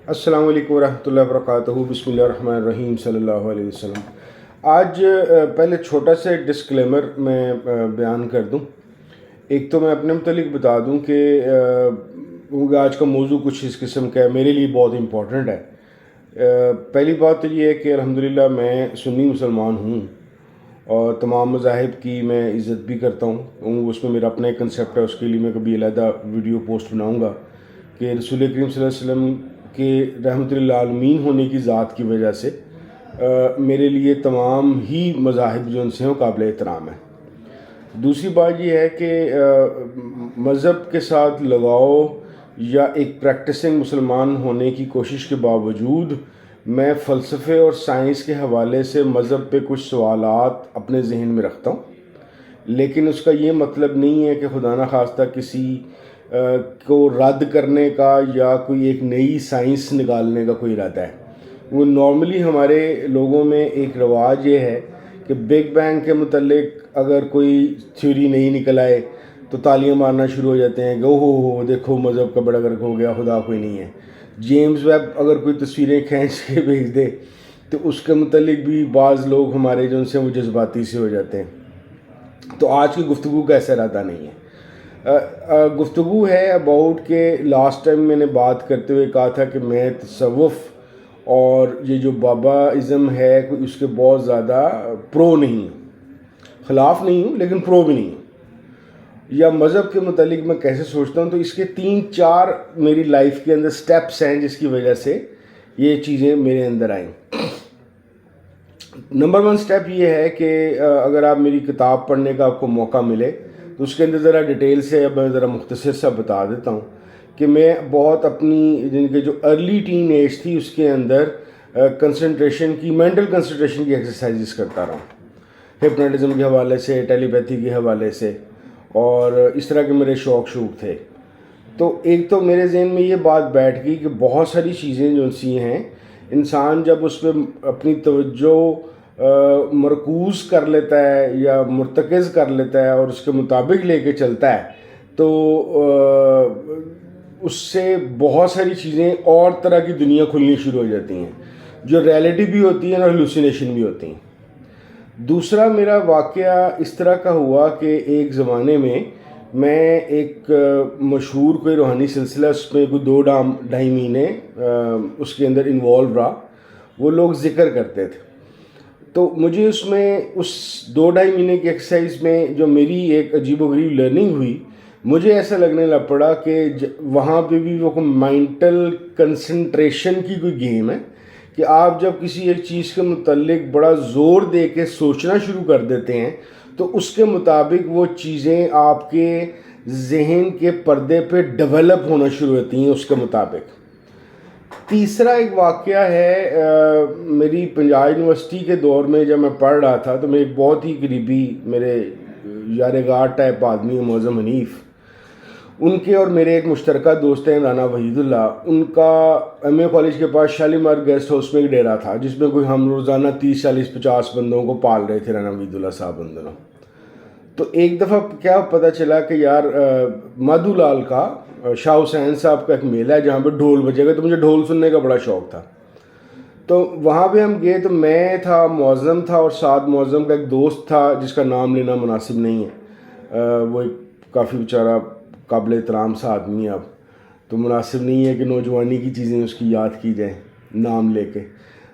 السلام علیکم ورحمۃ اللہ وبرکاتہ. بسم اللہ الرحمن الرحیم صلی اللہ علیہ وسلم. آج پہلے چھوٹا سا ڈسکلیمر میں بیان کر دوں. ایک تو میں اپنے متعلق بتا دوں کہ آج کا موضوع کچھ اس قسم کا ہے، میرے لیے بہت امپورٹنٹ ہے. پہلی بات تو یہ ہے کہ الحمدللہ میں سنی مسلمان ہوں اور تمام مذاہب کی میں عزت بھی کرتا ہوں. اس میں میرا اپنا ایک کنسیپٹ ہے، اس کے لیے میں کبھی علیحدہ ویڈیو پوسٹ بناؤں گا کہ رسول کریم صلی اللہ علیہ وسلم کہ رحمۃ للعالمین ہونے کی ذات کی وجہ سے میرے لیے تمام ہی مذاہب جو ان سے ہیں قابل احترام ہیں. دوسری بات یہ ہے کہ مذہب کے ساتھ لگاؤ یا ایک پریکٹسنگ مسلمان ہونے کی کوشش کے باوجود میں فلسفے اور سائنس کے حوالے سے مذہب پہ کچھ سوالات اپنے ذہن میں رکھتا ہوں، لیکن اس کا یہ مطلب نہیں ہے کہ خدا نخواستہ کسی کو رد کرنے کا یا کوئی ایک نئی سائنس نکالنے کا کوئی ارادہ ہے. وہ نارملی ہمارے لوگوں میں ایک رواج یہ ہے کہ بگ بینگ کے متعلق اگر کوئی تھیوری نہیں نکل آئے تو تالیاں مارنا شروع ہو جاتے ہیں کہ ہو دیکھو مذہب کا بڑا گرک ہو گیا، خدا کوئی نہیں ہے. جیمز ویب اگر کوئی تصویریں کھینچ کے بھیج دے تو اس کے متعلق بھی بعض لوگ ہمارے جو ان سے وہ جذباتی سے ہو جاتے ہیں. تو آج کی گفتگو کا ایسا ارادہ نہیں ہے. گفتگو ہے اباؤٹ کہ لاسٹ ٹائم میں نے بات کرتے ہوئے کہا تھا کہ میں تصوف اور یہ جو بابا ازم ہے اس کے بہت زیادہ پرو نہیں ہوں، خلاف نہیں ہوں لیکن پرو بھی نہیں ہوں. یا مذہب کے متعلق میں کیسے سوچتا ہوں، تو اس کے 3-4 میری لائف کے اندر سٹیپس ہیں جس کی وجہ سے یہ چیزیں میرے اندر آئیں. نمبر 1 سٹیپ یہ ہے کہ اگر آپ میری کتاب پڑھنے کا آپ کو موقع ملے تو اس کے اندر ذرا ڈیٹیل سے میں ذرا مختصر سا بتا دیتا ہوں کہ میں بہت اپنی جن کے جو ارلی ٹین ایج تھی اس کے اندر کنسنٹریشن کی، مینٹل کنسنٹریشن کی ایکسرسائزز کرتا رہا ہوں، ہپنوٹزم کے حوالے سے، ٹیلی پیتھی کے حوالے سے، اور اس طرح کے میرے شوق تھے. تو ایک تو میرے ذہن میں یہ بات بیٹھ گئی کہ بہت ساری چیزیں جو سی ہیں انسان جب اس پہ اپنی توجہ مرکوز کر لیتا ہے یا مرتکز کر لیتا ہے اور اس کے مطابق لے کے چلتا ہے تو اس سے بہت ساری چیزیں اور طرح کی دنیا کھلنی شروع ہو جاتی ہیں جو ریئلٹی بھی ہوتی ہیں اور ہیلوسینیشن بھی ہوتی ہیں. دوسرا میرا واقعہ اس طرح کا ہوا کہ ایک زمانے میں ایک مشہور کوئی روحانی سلسلہ، اس میں کوئی 2-2.5 مہینے اس کے اندر انوالو رہا. وہ لوگ ذکر کرتے تھے تو مجھے اس میں اس 2-2.5 مہینے کی ایکسرسائز میں جو میری ایک عجیب و غریب لرننگ ہوئی، مجھے ایسا لگنے لگ پڑا کہ وہاں پہ بھی وہ مینٹل کنسنٹریشن کی کوئی گیم ہے کہ آپ جب کسی ایک چیز کے متعلق بڑا زور دے کے سوچنا شروع کر دیتے ہیں تو اس کے مطابق وہ چیزیں آپ کے ذہن کے پردے پہ ڈیولپ ہونا شروع ہوتی ہیں اس کے مطابق. تیسرا ایک واقعہ ہے میری پنجاب یونیورسٹی کے دور میں جب میں پڑھ رہا تھا تو میرے ایک بہت ہی قریبی میرے یارغار ٹائپ آدمی معظم حنیف، ان کے اور میرے ایک مشترکہ دوست ہیں رانا وحید اللہ، ان کا ایم اے کالج کے پاس شالیمار گیسٹ ہاؤس میں ایک ڈیرا تھا جس میں کوئی ہم روزانہ 30-40-50 بندوں کو پال رہے تھے رانا وحید اللہ صاحب ان دنوں. تو ایک دفعہ کیا پتہ چلا کہ یار مادھو لال کا شاہ حسین صاحب کا ایک میلہ ہے جہاں پہ ڈھول بجے گا، تو مجھے ڈھول سننے کا بڑا شوق تھا. تو وہاں پہ ہم گئے تو میں تھا، معظم تھا، اور ساتھ معظم کا ایک دوست تھا جس کا نام لینا مناسب نہیں ہے، وہ ایک کافی بیچارہ قابل احترام سا آدمی ہے. اب تو مناسب نہیں ہے کہ نوجوانی کی چیزیں اس کی یاد کی جائیں نام لے کے.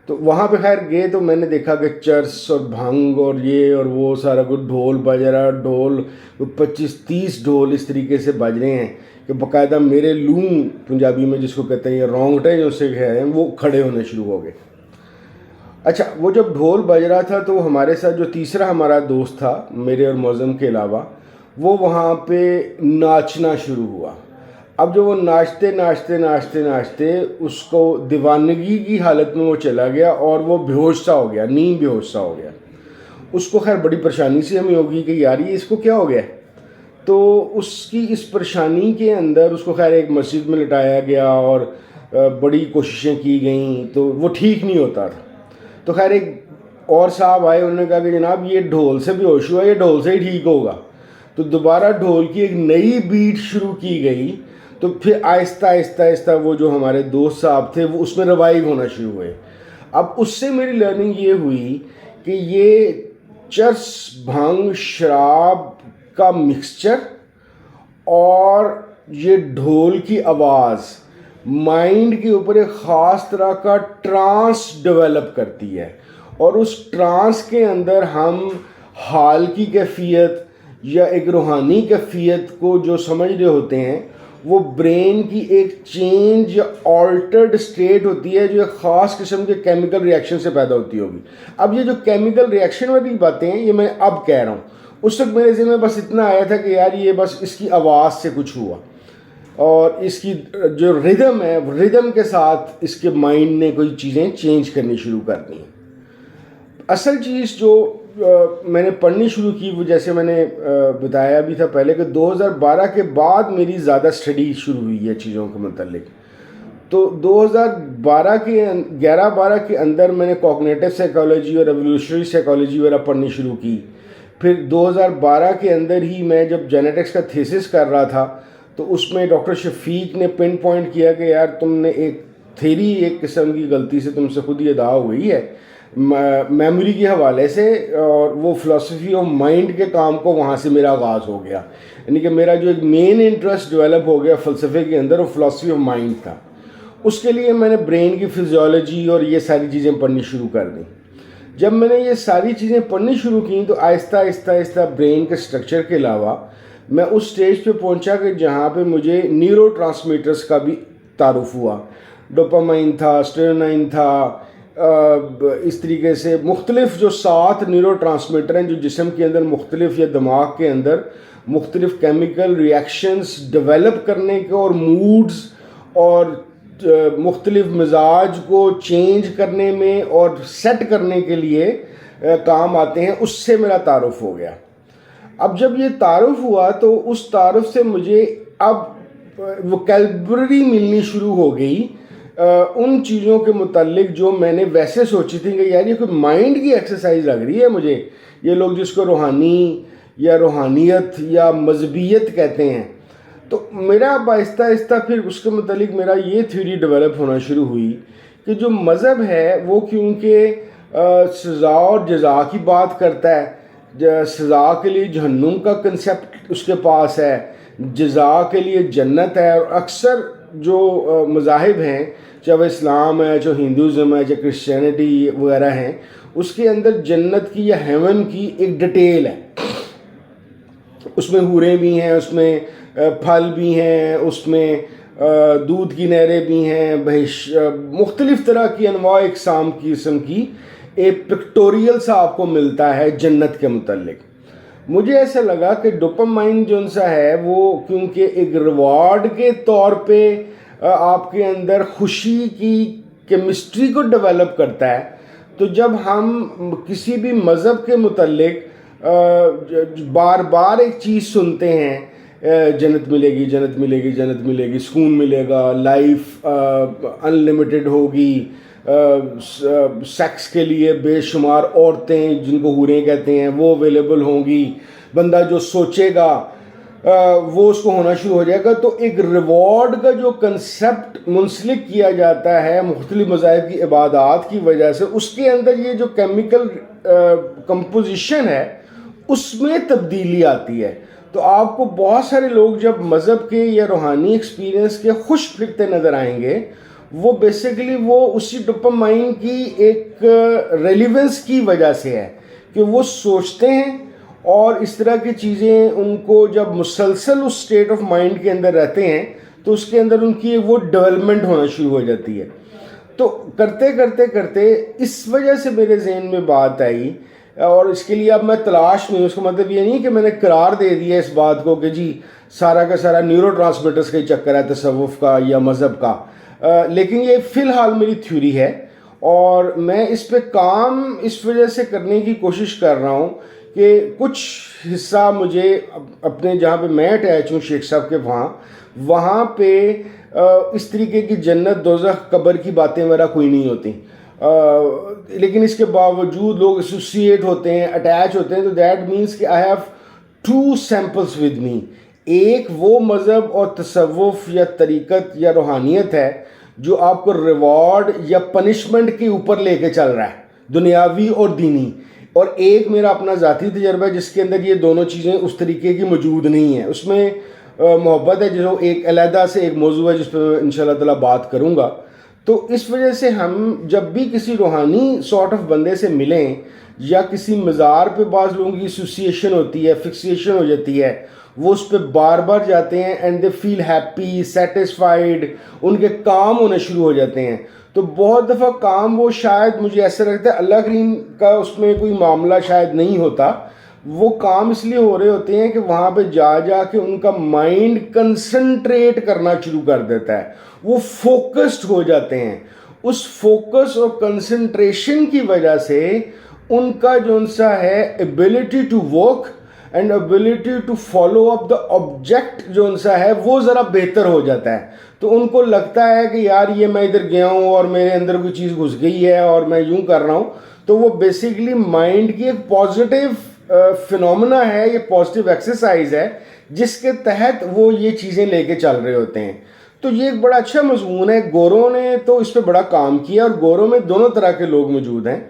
تو وہاں پہ خیر گئے تو میں نے دیکھا کہ چرس اور بھنگ اور یہ اور وہ سارا کچھ ڈھول بج رہا، ڈھول 25-30 ڈھول اس طریقے سے بج رہے ہیں کہ باقاعدہ میرے لوں پنجابی میں جس کو کہتے ہیں رونگٹے جو سے ہیں وہ کھڑے ہونے شروع ہو گئے. اچھا وہ جب ڈھول بج رہا تھا تو ہمارے ساتھ جو تیسرا ہمارا دوست تھا میرے اور معظم کے علاوہ، وہ وہاں پہ ناچنا شروع ہوا. اب جو وہ ناچتے اس کو دیوانگی کی حالت میں وہ چلا گیا اور وہ بے ہوش سا ہو گیا، نیم بے ہوش سا ہو گیا. اس کو خیر بڑی پریشانی سے ہمیں ہوگی کہ یار یہ اس کو کیا ہو گیا. تو اس کی اس پریشانی کے اندر اس کو خیر ایک مسجد میں لٹایا گیا اور بڑی کوششیں کی گئیں تو وہ ٹھیک نہیں ہوتا تھا. تو خیر ایک اور صاحب آئے، انہوں نے کہا کہ جناب یہ ڈھول سے بے ہوش ہوا، یہ ڈھول سے ہی ٹھیک ہوگا. تو دوبارہ ڈھول کی ایک نئی بیٹ شروع کی گئی تو پھر آہستہ آہستہ آہستہ وہ جو ہمارے دوست صاحب تھے وہ اس میں ریوائیو ہونا شروع ہوئے. اب اس سے میری لرننگ یہ ہوئی کہ یہ چرس بھنگ شراب کا مکسچر اور یہ ڈھول کی آواز مائنڈ کے اوپر ایک خاص طرح کا ٹرانس ڈیولپ کرتی ہے, اور اس ٹرانس کے اندر ہم حال کی کیفیت یا ایک روحانی کیفیت کو جو سمجھ رہے ہوتے ہیں, وہ برین کی ایک چینج یا آلٹرڈ اسٹیٹ ہوتی ہے جو ایک خاص قسم کے کیمیکل ریئیکشن سے پیدا ہوتی ہوگی. اب یہ جو کیمیکل ریئیکشن والی باتیں ہیں یہ میں اب کہہ رہا ہوں, اس وقت میرے ذہن میں بس اتنا آیا تھا کہ یار یہ بس اس کی آواز سے کچھ ہوا, اور اس کی جو ردم ہے ردم کے ساتھ اس کے مائنڈ نے کوئی چیزیں چینج کرنی شروع کر دی. اصل چیز جو میں نے پڑھنی شروع کی وہ جیسے میں نے بتایا بھی تھا پہلے کہ 2012 کے بعد میری زیادہ اسٹڈی شروع ہوئی ہے چیزوں کے متعلق. تو 2012 کے 11-12 کے اندر میں نے کوگنیٹو سائیکالوجی اور ایولیوشنری سائیکالوجی وغیرہ پڑھنی شروع کی. پھر 2012 کے اندر ہی میں جب جینیٹکس کا تھیسس کر رہا تھا تو اس میں ڈاکٹر شفیق نے پن پوائنٹ کیا کہ یار تم نے ایک تھیری ایک قسم کی غلطی سے تم سے خود ہی ادا ہو گئی ہے میموری کے حوالے سے, اور وہ فلسفی آف مائنڈ کے کام کو وہاں سے میرا آغاز ہو گیا. یعنی کہ میرا جو ایک مین انٹرسٹ ڈیولپ ہو گیا فلسفے کے اندر وہ فلسفی آف مائنڈ تھا. اس کے لیے میں نے برین کی فزیولوجی اور یہ ساری چیزیں پڑھنی شروع کر دیں. جب میں نے یہ ساری چیزیں پڑھنی شروع کی تو آہستہ آہستہ آہستہ برین کے اسٹرکچر کے علاوہ میں اس سٹیج پہ پہنچا کہ جہاں پہ مجھے نیورو ٹرانسمیٹرز کا بھی تعارف ہوا. ڈوپامائن تھا, سٹیروٹونین تھا, اس طریقے سے مختلف جو 7 نیورو ٹرانسمیٹر ہیں جو جسم کے اندر مختلف یا دماغ کے اندر مختلف کیمیکل ریئیکشنز ڈیولپ کرنے کے اور موڈز اور مختلف مزاج کو چینج کرنے میں اور سیٹ کرنے کے لیے کام آتے ہیں, اس سے میرا تعارف ہو گیا. اب جب یہ تعارف ہوا تو اس تعارف سے مجھے اب ووکیبلری ملنی شروع ہو گئی ان چیزوں کے متعلق جو میں نے ویسے سوچی تھی کہ یار یہ کوئی مائنڈ کی ایکسرسائز لگ رہی ہے مجھے. یہ لوگ جس کو روحانی یا روحانیت یا مذہبیت کہتے ہیں, تو میرا اب آہستہ آہستہ پھر اس کے متعلق میرا یہ تھیوری ڈیولپ ہونا شروع ہوئی کہ جو مذہب ہے وہ کیونکہ سزا اور جزا کی بات کرتا ہے, سزا کے لیے جہنم کا کنسیپٹ اس کے پاس ہے, جزا کے لیے جنت ہے. اور اکثر جو مذاہب ہیں چاہے وہ اسلام ہے, چاہے ہندوازم ہے, چاہے کرسچینٹی وغیرہ ہیں, اس کے اندر جنت کی یا ہیون کی ایک ڈیٹیل ہے. اس میں حوریں بھی ہیں, اس میں پھل بھی ہیں, اس میں دودھ کی نہریں بھی ہیں, مختلف طرح کی انواع اقسام کی قسم کی ایک پکٹوریل سا آپ کو ملتا ہے جنت کے متعلق. مجھے ایسا لگا کہ ڈوپامائن جو سا ہے وہ کیونکہ ایک ریوارڈ کے طور پہ آپ کے اندر خوشی کی کیمسٹری کو ڈیولپ کرتا ہے, تو جب ہم کسی بھی مذہب کے متعلق بار بار ایک چیز سنتے ہیں جنت ملے گی, جنت ملے گی, جنت ملے گی, سکون ملے گا, لائف انلمیٹڈ ہوگی, سیکس کے لیے بے شمار عورتیں جن کو حوریں کہتے ہیں وہ اویلیبل ہوں گی, بندہ جو سوچے گا وہ اس کو ہونا شروع ہو جائے گا. تو ایک ریوارڈ کا جو کنسیپٹ منسلک کیا جاتا ہے مختلف مذاہب کی عبادات کی وجہ سے, اس کے اندر یہ جو کیمیکل کمپوزیشن ہے اس میں تبدیلی آتی ہے. تو آپ کو بہت سارے لوگ جب مذہب کے یا روحانی ایکسپیرینس کے خوش پھرتے نظر آئیں گے, وہ بیسیکلی وہ اسی ڈوپامائن کی ایک ریلیونس کی وجہ سے ہے کہ وہ سوچتے ہیں اور اس طرح کی چیزیں ان کو جب مسلسل اس اسٹیٹ آف مائنڈ کے اندر رہتے ہیں تو اس کے اندر ان کی وہ ڈیولپمنٹ ہونا شروع ہو جاتی ہے. تو کرتے کرتے کرتے اس وجہ سے میرے ذہن میں بات آئی, اور اس کے لیے اب میں تلاش میں ہوں. اس کا مطلب یہ نہیں کہ میں نے قرار دے دیا اس بات کو کہ جی سارا کا سارا نیورو ٹرانسمیٹرز کا ہی چکر ہے تصوف کا یا مذہب کا, لیکن یہ فی الحال میری تھیوری ہے اور میں اس پہ کام اس وجہ سے کرنے کی کوشش کر رہا ہوں کہ کچھ حصہ مجھے اپنے جہاں پہ میں اٹیچ ہوں شیخ صاحب کے وہاں پہ اس طریقے کی جنت دوزخ قبر کی باتیں میرا کوئی نہیں ہوتی, لیکن اس کے باوجود لوگ ایسوسیٹ ہوتے ہیں, اٹیچ ہوتے ہیں. تو دیٹ مینس کہ I have 2 samples with me. ایک وہ مذہب اور تصوف یا طریقت یا روحانیت ہے جو آپ کو ریوارڈ یا پنشمنٹ کے اوپر لے کے چل رہا ہے، دنیاوی اور دینی، اور ایک میرا اپنا ذاتی تجربہ ہے جس کے اندر یہ دونوں چیزیں اس طریقے کی موجود نہیں ہیں، اس میں محبت ہے جو ایک علیحدہ سے ایک موضوع ہے جس پہ میں انشاءاللہ تعالیٰ بات کروں گا۔ تو اس وجہ سے ہم جب بھی کسی روحانی سارٹ آف بندے سے ملیں یا کسی مزار پہ بعض لوگوں کی ایسوسیشن ہوتی ہے، فکسیشن ہو جاتی ہے، وہ اس پہ بار بار جاتے ہیں and they feel happy, satisfied, ان کے کام ہونے شروع ہو جاتے ہیں۔ تو بہت دفعہ کام وہ شاید مجھے ایسا لگتا ہے اللہ کریم کا اس میں کوئی معاملہ شاید نہیں ہوتا، وہ کام اس لیے ہو رہے ہوتے ہیں کہ وہاں پہ جا جا کے ان کا مائنڈ کنسنٹریٹ کرنا شروع کر دیتا ہے، وہ فوکسڈ ہو جاتے ہیں۔ اس فوکس اور کنسنٹریشن کی وجہ سے ان کا جو سا ہے ability to work and ability to follow up the object جو سا ہے وہ ذرا بہتر ہو جاتا ہے۔ تو ان کو لگتا ہے کہ یار یہ میں ادھر گیا ہوں اور میرے اندر کوئی چیز گھس گئی ہے اور میں یوں کر رہا ہوں، تو وہ بیسیکلی مائنڈ کی ایک پازیٹیو فنومنا ہے، یہ پازیٹیو ایکسرسائز ہے جس کے تحت وہ یہ چیزیں لے کے چل رہے ہوتے ہیں۔ تو یہ ایک بڑا اچھا مضمون ہے، گوروں نے تو اس پہ بڑا کام کیا، اور گوروں میں دونوں طرح کے لوگ موجود ہیں۔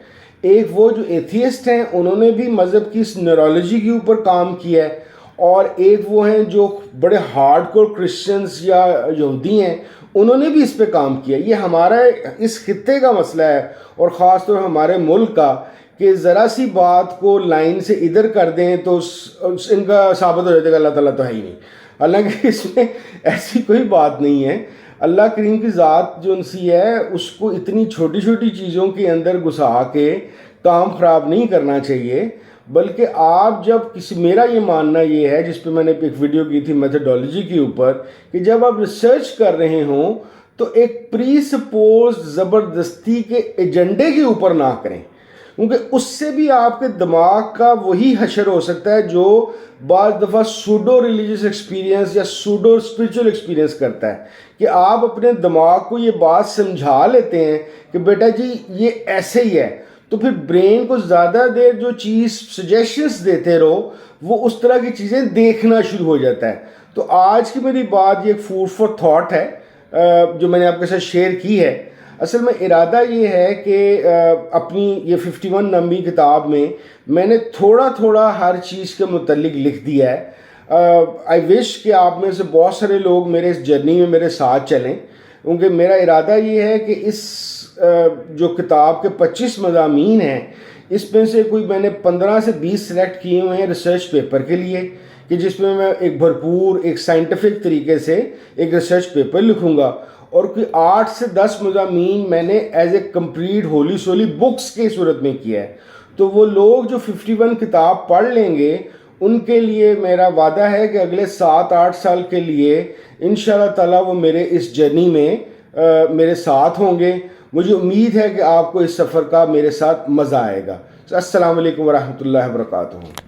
ایک وہ جو ایتھیسٹ ہیں، انہوں نے بھی مذہب کی اس نیورولوجی کے اوپر کام کیا ہے، اور ایک وہ ہیں جو بڑے ہارڈ کور کرسچنز یا یہودی ہیں، انہوں نے بھی اس پہ کام کیا۔ یہ ہمارا اس خطے کا مسئلہ ہے، اور خاص طور ہمارے ملک کا، کہ ذرا سی بات کو لائن سے ادھر کر دیں تو ان کا ثابت ہو جاتا ہے کہ اللہ تعالیٰ تو ہے ہی نہیں، حالانکہ اس میں ایسی کوئی بات نہیں ہے۔ اللہ کریم کی ذات جو انسی ہے اس کو اتنی چھوٹی چھوٹی چیزوں کے اندر گھسا کے کام خراب نہیں کرنا چاہیے، بلکہ آپ جب کسی، میرا یہ ماننا یہ ہے جس پہ میں نے ایک ویڈیو کی تھی میتھڈالوجی کے اوپر، کہ جب آپ ریسرچ کر رہے ہوں تو ایک پری سپوز زبردستی کے ایجنڈے کے اوپر نہ کریں، کیونکہ اس سے بھی آپ کے دماغ کا وہی حشر ہو سکتا ہے جو بعض دفعہ سوڈو ریلیجیس ایکسپیرینس یا سوڈو اسپریچول ایکسپیرینس کرتا ہے، کہ آپ اپنے دماغ کو یہ بات سمجھا لیتے ہیں کہ بیٹا جی یہ ایسے ہی ہے، تو پھر برین کو زیادہ دیر جو چیز سجیشنز دیتے رہو وہ اس طرح کی چیزیں دیکھنا شروع ہو جاتا ہے۔ تو آج کی میری بات یہ ایک فوڈ فار تھاٹ ہے جو میں نے آپ کے ساتھ شیئر کی ہے۔ اصل میں ارادہ یہ ہے کہ اپنی یہ 51 نمبی کتاب میں نے تھوڑا تھوڑا ہر چیز کے متعلق لکھ دیا ہے۔ آئی وش کہ آپ میں سے بہت سارے لوگ میرے اس جرنی میں میرے ساتھ چلیں، کیونکہ میرا ارادہ یہ ہے کہ اس جو کتاب کے 25 مضامین ہیں، اس میں سے کوئی میں نے 15 سے 20 سلیکٹ کیے ہوئے ہیں ریسرچ پیپر کے لیے، کہ جس میں میں ایک بھرپور ایک سائنٹیفک طریقے سے ایک ریسرچ پیپر لکھوں گا، اور کوئی 8 سے 10 مضامین میں نے ایز اے کمپلیٹ ہولی سولی بکس کی صورت میں کیا ہے۔ تو وہ لوگ جو 51 کتاب پڑھ لیں گے ان کے لیے میرا وعدہ ہے کہ اگلے 7-8 سال کے لیے انشاءاللہ تعالیٰ وہ میرے اس جرنی میں میرے ساتھ ہوں گے۔ مجھے امید ہے کہ آپ کو اس سفر کا میرے ساتھ مزہ آئے گا۔ السلام علیکم ورحمۃ اللہ وبرکاتہ۔